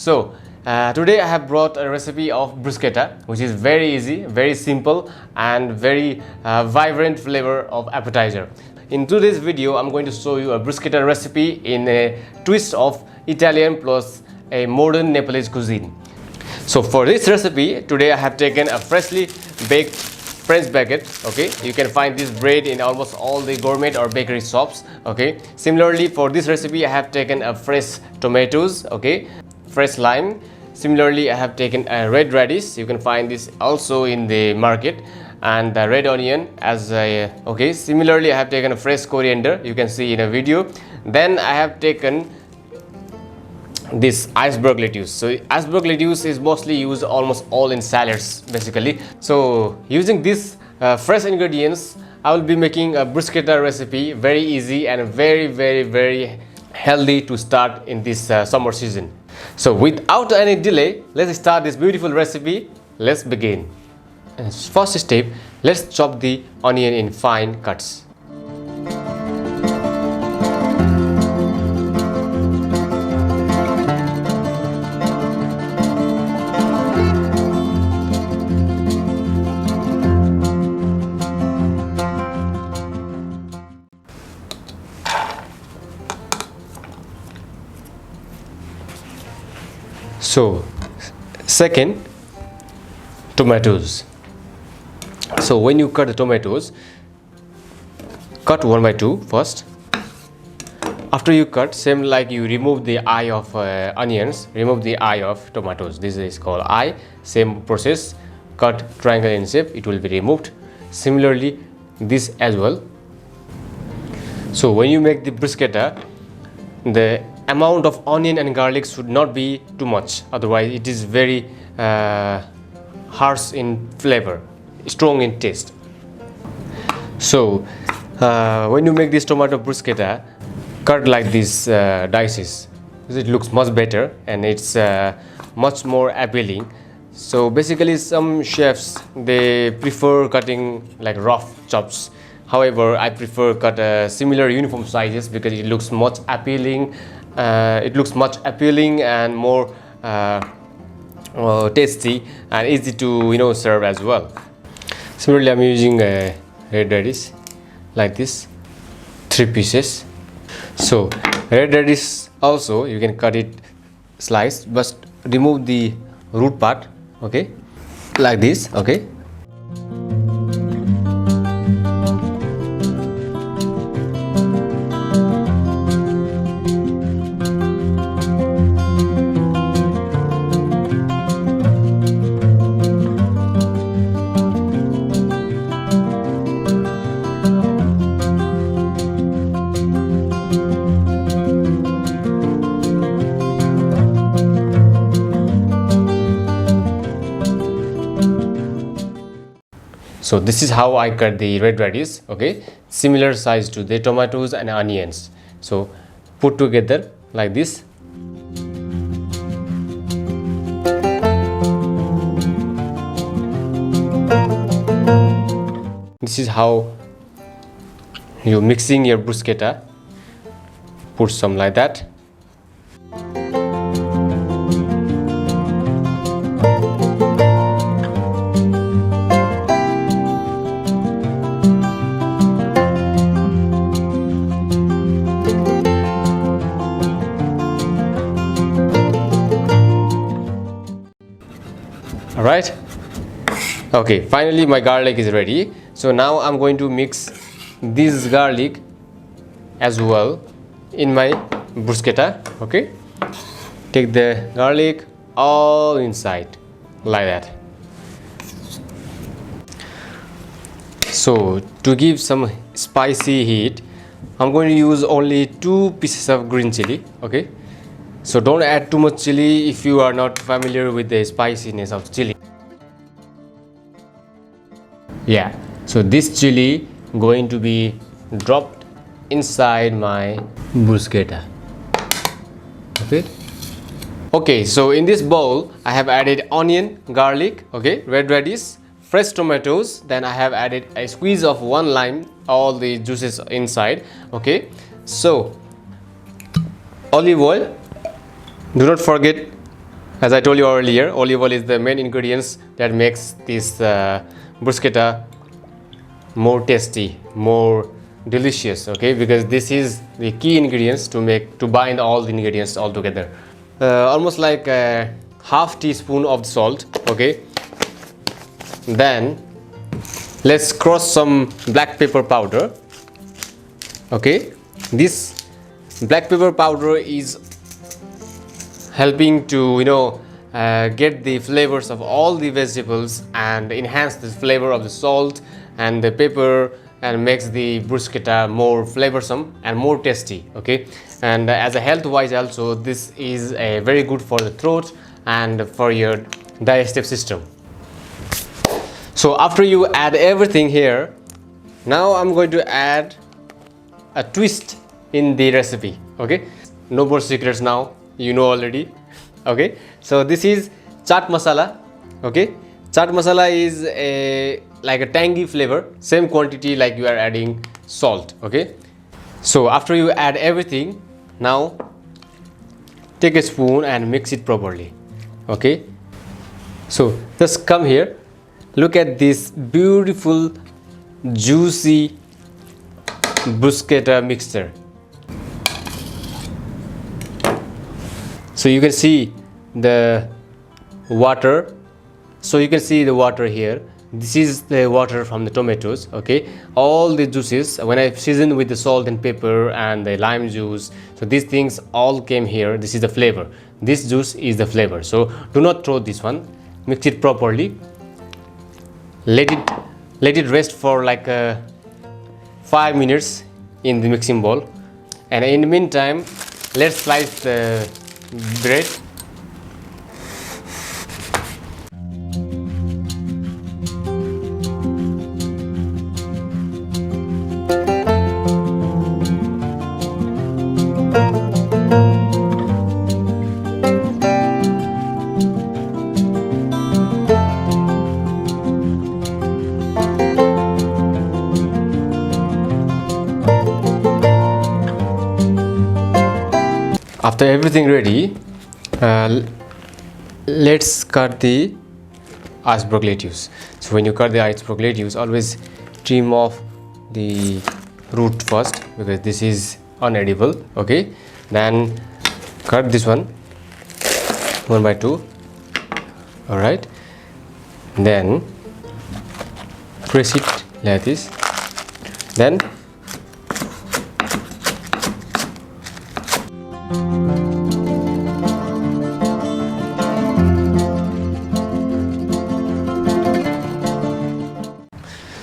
Today I have brought a recipe of bruschetta, which is very easy, very simple, and very vibrant flavor of appetizer. In today's video, I'm going to show you a bruschetta recipe in a twist of Italian plus a modern Nepalese cuisine. So for this recipe, today I have taken a freshly baked French baguette. Okay, you can find this bread in almost all the gourmet or bakery shops. Okay, similarly for this recipe I have taken a fresh tomatoes, okay, fresh lime. Similarly I have taken a red radish, you can find this also in the market, and the red onion as a, okay. Similarly I have taken a fresh coriander, you can see in a video. Then I have taken this iceberg lettuce. So iceberg lettuce is mostly used almost all in salads basically. So using these fresh ingredients, I will be making a bruschetta recipe, very easy and very healthy to start in this summer season. So without any delay, let's start this beautiful recipe. Let's begin. First step, let's chop the onion in fine cuts. So second, tomatoes. So when you cut the tomatoes, cut 1 by 2 first. After you cut, same like you remove the eye of onions, remove the eye of tomatoes. This is called eye. Same process, cut triangle in shape, it will be removed. Similarly this as well. So when you make the bruschetta, the amount of onion and garlic should not be too much, otherwise it is very harsh in flavor, strong in taste. So when you make this tomato bruschetta, cut like this dices. It looks much better and it's much more appealing. So basically some chefs, they prefer cutting like rough chops. However, I prefer cut similar uniform sizes because it looks much appealing. And more tasty and easy to serve as well. Similarly, I'm using a red radish like this, 3 pieces. So red radish also you can cut it slice, but remove the root part, okay, like this, okay. So this is how I cut the red radish, okay, similar size to the tomatoes and onions. So put together like this. This is how you mixing your bruschetta. Put some like that. Alright, okay, finally my garlic is ready. So now I'm going to mix this garlic as well in my bruschetta, okay. Take the garlic all inside like that. So to give some spicy heat, I'm going to use only 2 pieces of green chili, okay. So don't add too much chili if you are not familiar with the spiciness of chili. Yeah, so this chili going to be dropped inside my bruschetta. Okay, so in this bowl I have added onion, garlic, okay, red radish, fresh tomatoes. Then I have added a squeeze of 1 lime, all the juices inside, okay. So olive oil, do not forget As I told you earlier, olive oil is the main ingredients that makes this bruschetta more tasty, more delicious. Okay, because this is the key ingredients to bind all the ingredients all together. Almost like a half teaspoon of salt. Okay, then let's cross some black pepper powder. Okay, this black pepper powder is helping to get the flavors of all the vegetables and enhance the flavor of the salt and the pepper, and makes the bruschetta more flavorsome and more tasty. Okay, and as a health wise also, this is very good for the throat and for your digestive system. So after you add everything here, now I'm going to add a twist in the recipe. Okay, no more secrets now, you know already. Okay, so this is chaat masala. Okay, chaat masala is like a tangy flavor, same quantity like you are adding salt. Okay, so after you add everything, now take a spoon and mix it properly. Okay, so just come here, look at this beautiful juicy bruschetta mixture. So you can see the water. So you can see the water here. This is the water from the tomatoes. Okay, all the juices, when I seasoned with the salt and pepper and the lime juice, so these things all came here. This is the flavor. This juice is the flavor. So do not throw this one. Mix it properly. Let it rest for like 5 minutes in the mixing bowl, and in the meantime, let's slice the bread. After everything ready, let's cut the iceberg lettuce. So when you cut the iceberg lettuce, always trim off the root first, because this is unedible. Okay, then cut this one 1 by 2. All right, then press it like this, then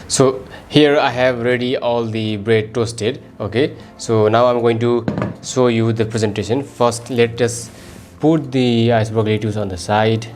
so here I have ready all the bread toasted. Okay, so now I'm going to show you the presentation. First, let us put the iceberg lettuce on the side.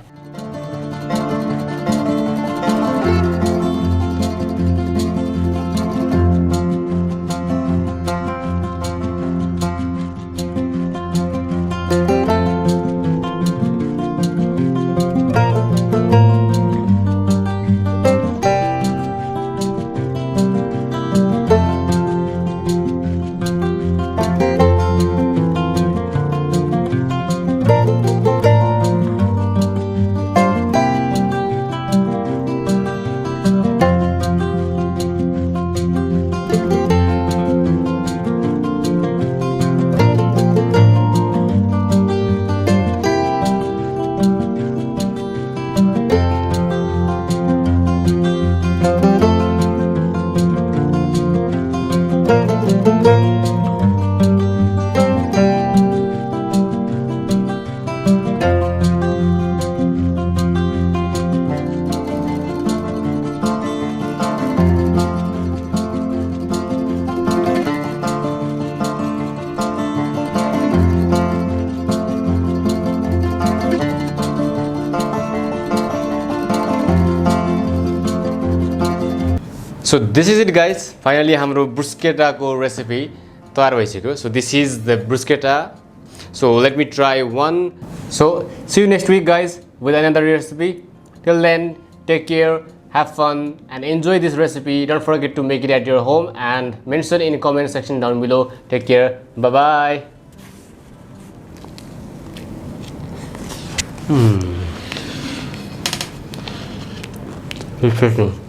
So this is it guys, finally हाम्रो bruschetta को recipe तयार भइसक्यो. So this is the bruschetta. So let me try one. So see you next week guys with another recipe. Till then, take care, have fun and enjoy this recipe. Don't forget to make it at your home and mention in the comment section down below. Take care, bye bye. Interesting.